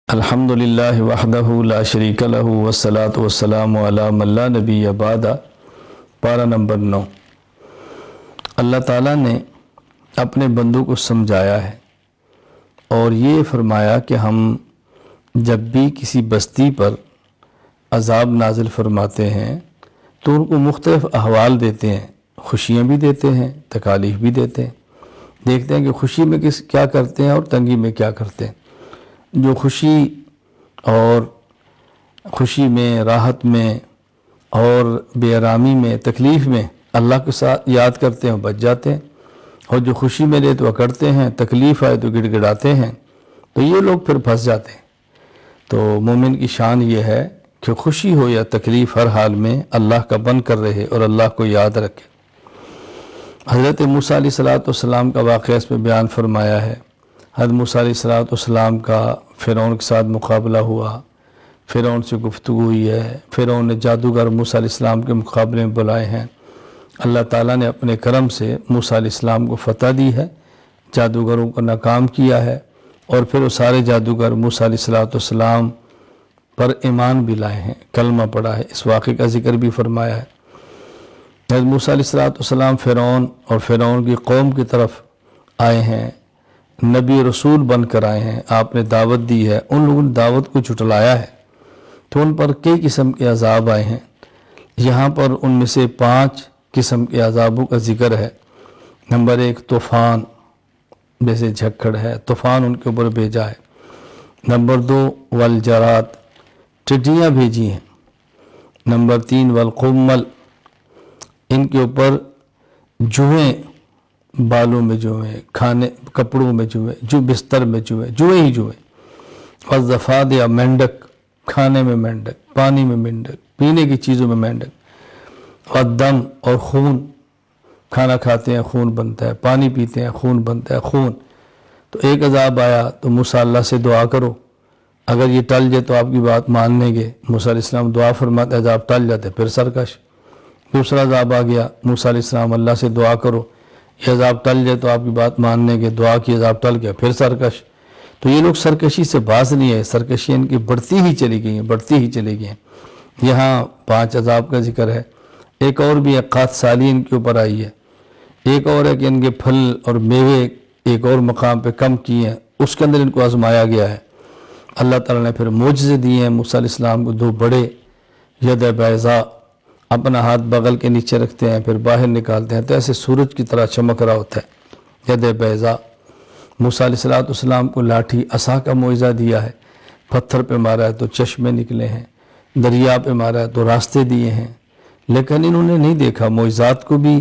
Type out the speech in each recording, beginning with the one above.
الحمدللہ وحدہ لا شریک لہ والصلاة والسلام علی من لا نبی بعد۔ پارہ نمبر 9۔ اللہ تعالیٰ نے اپنے بندوں کو سمجھایا ہے اور یہ فرمایا کہ ہم جب بھی کسی بستی پر عذاب نازل فرماتے ہیں تو ان کو مختلف احوال دیتے ہیں، خوشیاں بھی دیتے ہیں، تکالیف بھی دیتے ہیں۔ دیکھتے ہیں کہ خوشی میں کیا کرتے ہیں اور تنگی میں کیا کرتے ہیں۔ جو خوشی میں، راحت میں اور بے آرامی میں، تکلیف میں اللہ کے ساتھ یاد کرتے ہیں بچ جاتے ہیں، اور جو خوشی میں لے تو اکڑتے ہیں، تکلیف آئے تو گڑ گڑاتے ہیں، تو یہ لوگ پھر پھنس جاتے ہیں۔ تو مومن کی شان یہ ہے کہ خوشی ہو یا تکلیف ہر حال میں اللہ کا بن کر رہے اور اللہ کو یاد رکھے۔ حضرت موسیٰ علیہ السلام کا واقعہ اس میں بیان فرمایا ہے۔ حضرت موسیٰ علیہ السلام کا فرعون کے ساتھ مقابلہ ہوا، فرعون سے گفتگو ہوئی ہے، فرعون نے جادوگر موسیٰ علیہ السلام کے مقابلے میں بلائے ہیں۔ اللہ تعالیٰ نے اپنے کرم سے موسیٰ علیہ السلام کو فتح دی ہے، جادوگروں کو ناکام کیا ہے، اور پھر وہ سارے جادوگر موسیٰ علیہ السلام پر ایمان بھی لائے ہیں، کلمہ پڑھا ہے۔ اس واقعے کا ذکر بھی فرمایا ہے۔ حضرت موسیٰ علیہ السلام فرعون اور فرعون کی قوم کی طرف آئے ہیں، نبی رسول بن کر آئے ہیں، آپ نے دعوت دی ہے، ان لوگوں نے دعوت کو جھٹلایا ہے تو ان پر کئی قسم کے عذاب آئے ہیں۔ یہاں پر ان میں سے 5 قسم کے عذابوں کا ذکر ہے۔ نمبر 1 طوفان، جیسے جھکڑ ہے، طوفان ان کے اوپر بھیجا ہے۔ نمبر 2 والجراد، ٹڈیاں بھیجی ہیں۔ نمبر 3 والقمل، ان کے اوپر جوئیں، بالوں میں جوئیں، کھانے کپڑوں میں جوئیں، جو بستر میں جوئیں ہی جوئیں۔ والضفادع، مینڈک، کھانے میں مینڈک، پانی میں مینڈک، پینے کی چیزوں میں مینڈک۔ والدم، اور خون، کھانا کھاتے ہیں خون بنتا ہے، پانی پیتے ہیں خون بنتا ہے، خون۔ تو ایک عذاب آیا تو موسیٰ اللہ سے دعا کرو، اگر یہ ٹل جائے تو آپ کی بات مان لیں گے۔ موسیٰ علیہ السلام دعا فرماتے، عذاب ٹل جاتے، پھر سرکش۔ دوسرا عذاب آ گیا، موسیٰ علیہ السلام اللہ سے دعا کرو، یہ عذاب ٹل جائے تو آپ کی بات مان لیں گے، دعا کی، عذاب ٹل گیا، پھر سرکش۔ تو یہ لوگ سرکشی سے باز نہیں ہے، سرکشی ان کی بڑھتی ہی چلی گئی ہیں۔ یہاں 5 عذاب کا ذکر ہے۔ ایک اور بھی ہے، قحط سالی ان کے اوپر آئی ہے۔ ایک اور ہے کہ ان کے پھل اور میوے ایک اور مقام پہ کم کیے ہیں، اس کے اندر ان کو آزمایا گیا ہے۔ اللہ تعالیٰ نے پھر معجزے دیے ہیں موسیٰ علیہ السلام کو، 2 بڑے، ید بیضاء، اپنا ہاتھ بغل کے نیچے رکھتے ہیں، پھر باہر نکالتے ہیں تو ایسے سورج کی طرح چمک رہا ہوتا ہے، ید بیضاء۔ موسیٰ علیہ السلام کو لاٹھی عصا کا معجزہ دیا ہے، پتھر پہ مارا ہے تو چشمے نکلے ہیں، دریا پہ مارا ہے تو راستے دیے ہیں، لیکن انہوں نے نہیں دیکھا معجزات کو بھی،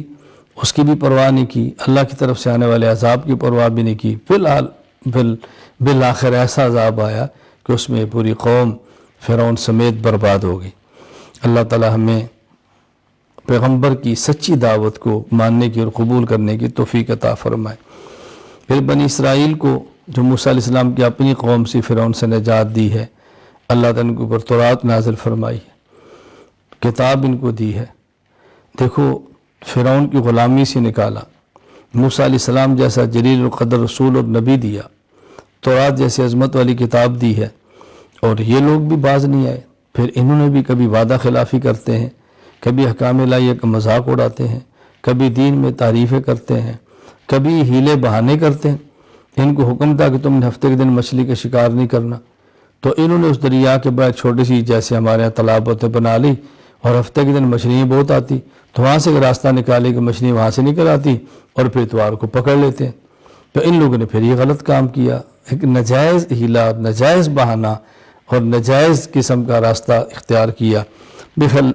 اس کی بھی پرواہ نہیں کی، اللہ کی طرف سے آنے والے عذاب کی پرواہ بھی نہیں کی۔ فی الحال بالآخر ایسا عذاب آیا کہ اس میں پوری قوم فرعون سمیت برباد ہو گئی۔ اللہ تعالی ہمیں پیغمبر کی سچی دعوت کو ماننے کی اور قبول کرنے کی توفیق عطا فرمائے۔ پھر بنی اسرائیل کو، جو موسیٰ علیہ السلام کی اپنی قوم سے فرعون سے نجات دی ہے، اللہ تعالیٰ ان کے اوپر تورات نازل فرمائی ہے، کتاب ان کو دی ہے۔ دیکھو، فرعون کی غلامی سے نکالا، موسیٰ علیہ السلام جیسا جلیل القدر رسول اور نبی دیا، تورات جیسی عظمت والی کتاب دی ہے، اور یہ لوگ بھی باز نہیں آئے۔ پھر انہوں نے بھی کبھی وعدہ خلافی کرتے ہیں، کبھی احکام الہیہ کا مذاق اڑاتے ہیں، کبھی دین میں تعریفیں کرتے ہیں، کبھی ہیلے بہانے کرتے ہیں۔ ان کو حکم تھا کہ تم نے ہفتے کے دن مچھلی کا شکار نہیں کرنا، تو انہوں نے اس دریا کے بعد چھوٹی سی، جیسے ہمارے یہاں تالاب ہوتے، بنا لی، اور ہفتے کے دن مچھلیاں بہت آتی تو وہاں سے راستہ نکالے کہ مچھلی وہاں سے نکل آتی، اور پھر اتوار کو پکڑ لیتے ہیں۔ تو ان لوگوں نے پھر یہ غلط کام کیا، ایک نجائز ہیلا، نجائز بہانہ اور نجائز قسم کا راستہ اختیار کیا،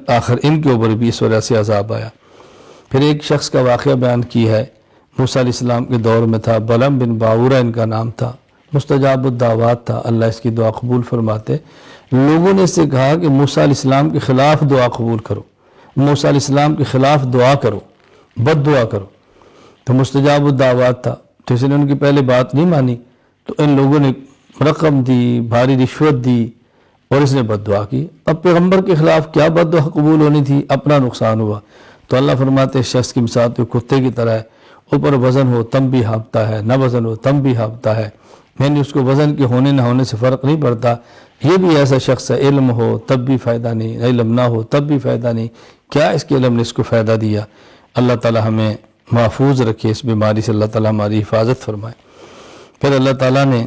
آخر ان کے اوپر بھی اس وجہ سے عذاب آیا۔ پھر ایک شخص کا واقعہ بیان کی ہے، موسیٰ علیہ السلام کے دور میں تھا، بلعم بن باورہ ان کا نام تھا، مستجاب الدعوات تھا، اللہ اس کی دعا قبول فرماتے۔ لوگوں نے اس سے کہا کہ موسیٰ علیہ السلام کے خلاف دعا قبول کرو، موسیٰ علیہ السلام کے خلاف دعا کرو، بد دعا کرو۔ تو مستجاب الدعوات تھا، تو اس نے ان کی پہلے بات نہیں مانی، تو ان لوگوں نے رقم دی، بھاری رشوت دی، اور اس نے بد دعا کی۔ اب پیغمبر کے خلاف کیا بد دعا قبول ہونی تھی، اپنا نقصان ہوا۔ تو اللہ فرماتے شخص کی مثال تو کتے کی طرح ہے، اوپر وزن ہو تم بھی ہانپتا ہے، نہ وزن ہو تم بھی ہانپتا ہے، یعنی اس کو وزن کے ہونے نہ ہونے سے فرق نہیں پڑتا. یہ بھی ایسا شخص ہے علم ہو تب بھی فائدہ نہیں، علم نہ ہو تب بھی فائدہ نہیں. کیا اس کے علم نے اس کو فائدہ دیا؟ اللہ تعالی ہمیں محفوظ رکھے اس بیماری سے، اللہ تعالی ہماری حفاظت فرمائے. پھر اللہ تعالیٰ نے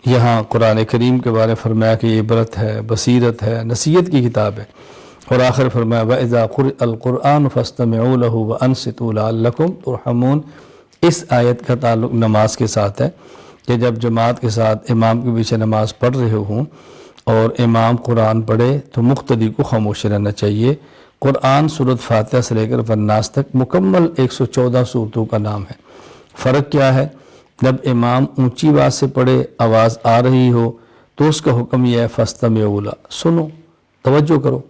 یہاں قرآن کریم کے بارے فرمایا کہ یہ عبرت ہے، بصیرت ہے، نصیحت کی کتاب ہے. اور آخر فرمایا وَإِذَا قُرِئَ الْقُرْآنُ فَاسْتَمِعُوا لَهُ وَأَنصِتُوا لَعَلَّكُمْ تُرْحَمُونَ. اس آیت کا تعلق نماز کے ساتھ ہے کہ جب جماعت کے ساتھ امام کے پیچھے نماز پڑھ رہے ہوں اور امام قرآن پڑھے تو مقتدی کو خاموش رہنا چاہیے. قرآن سورۃ فاتحہ سے لے کر والناس تک مکمل 114 سورتوں کا نام ہے. فرق کیا ہے؟ جب امام اونچی آواز سے پڑھے، آواز آ رہی ہو تو اس کا حکم یہ ہے فاستمعوا لہ، سنو، توجہ کرو.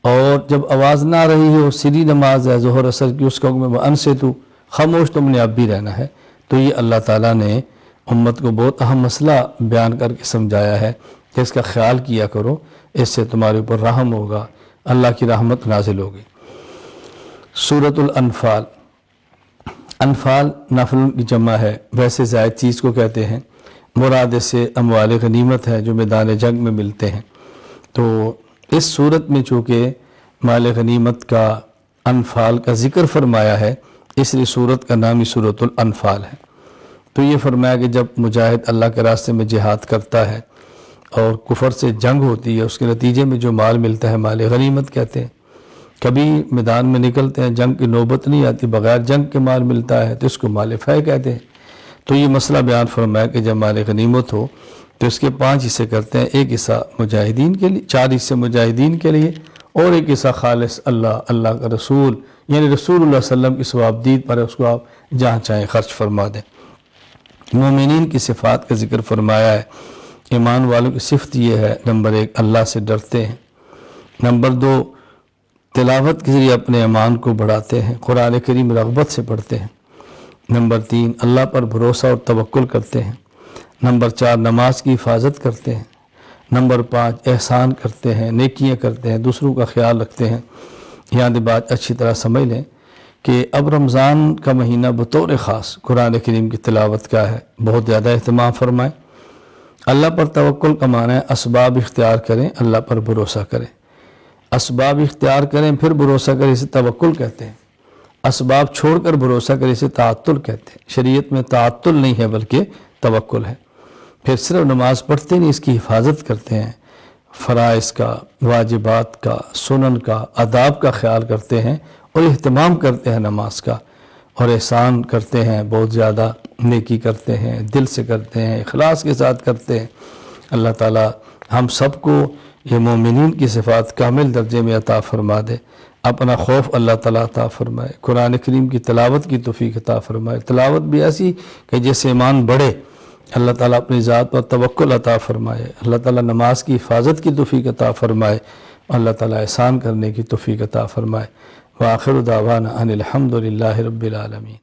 اور جب آواز نہ آ رہی ہو، سری نماز ہے ظہر اثر کی، اس کا حکم ہے وانصتوا، خاموش تم نے اب بھی رہنا ہے. تو یہ اللہ تعالیٰ نے امت کو بہت اہم مسئلہ بیان کر کے سمجھایا ہے کہ اس کا خیال کیا کرو، اس سے تمہارے اوپر رحم ہوگا، اللہ کی رحمت نازل ہوگی. سورۃ الانفال. انفال نفل کی جمع ہے، ویسے زائد چیز کو کہتے ہیں. مراد اس سے اموال غنیمت ہے جو میدان جنگ میں ملتے ہیں. تو اس صورت میں چونکہ مال غنیمت کا انفال کا ذکر فرمایا ہے، اس لیے صورت کا نام ہی سورۃ الانفال ہے. تو یہ فرمایا کہ جب مجاہد اللہ کے راستے میں جہاد کرتا ہے اور کفر سے جنگ ہوتی ہے، اس کے نتیجے میں جو مال ملتا ہے مال غنیمت کہتے ہیں. کبھی میدان میں نکلتے ہیں، جنگ کی نوبت نہیں آتی، بغیر جنگ کے مال ملتا ہے تو اس کو مال فے کہتے ہیں. تو یہ مسئلہ بیان فرمایا کہ جب مال غنیمت ہو تو اس کے 5 حصے کرتے ہیں. ایک حصہ مجاہدین کے لیے، 4 حصے مجاہدین کے لیے، اور ایک حصہ خالص اللہ کا رسول یعنی رسول اللہ صلی اللہ علیہ وسلم کی ثوابدید پر اس کو آپ جہاں چاہیں خرچ فرما دیں. مومنین کی صفات کا ذکر فرمایا ہے. ایمان والوں کی صفت یہ ہے، نمبر 1 اللہ سے ڈرتے ہیں، نمبر 2 تلاوت کے ذریعے اپنے ایمان کو بڑھاتے ہیں، قرآن کریم رغبت سے پڑھتے ہیں، نمبر 3 اللہ پر بھروسہ اور توکل کرتے ہیں، نمبر 4 نماز کی حفاظت کرتے ہیں، نمبر 5 احسان کرتے ہیں، نیکیاں کرتے ہیں، دوسروں کا خیال رکھتے ہیں. یہاں دی بات اچھی طرح سمجھ لیں کہ اب رمضان کا مہینہ بطور خاص قرآن کریم کی تلاوت کا ہے، بہت زیادہ اہتمام فرمائیں. اللہ پر توکل کا معنی ہے اسباب اختیار کریں، اللہ پر بھروسہ کریں. اسباب اختیار کریں پھر بھروسہ کریں، اسے توکل کہتے ہیں. اسباب چھوڑ کر بھروسہ کریں، اسے تعطل کہتے ہیں. شریعت میں تعطل نہیں ہے بلکہ توکل ہے. پھر صرف نماز پڑھتے نہیں، اس کی حفاظت کرتے ہیں، فرائض کا، واجبات کا، سنن کا، آداب کا خیال کرتے ہیں اور اہتمام کرتے ہیں نماز کا، اور احسان کرتے ہیں، بہت زیادہ نیکی کرتے ہیں، دل سے کرتے ہیں، اخلاص کے ساتھ کرتے ہیں. اللہ تعالی ہم سب کو یہ مومنین کی صفات کامل درجے میں عطا فرما دے. اپنا خوف اللہ تعالیٰ عطا فرمائے، قرآن کریم کی تلاوت کی توفیق عطا فرمائے، تلاوت بھی ایسی کہ جس سے ایمان بڑھے. اللہ تعالیٰ اپنی ذات پر توکل عطا فرمائے، اللہ تعالیٰ نماز کی حفاظت کی توفیق عطا فرمائے، اللہ تعالیٰ احسان کرنے کی توفیق عطا فرمائے. وآخر دعوانا ان الحمد للہ رب العالمین.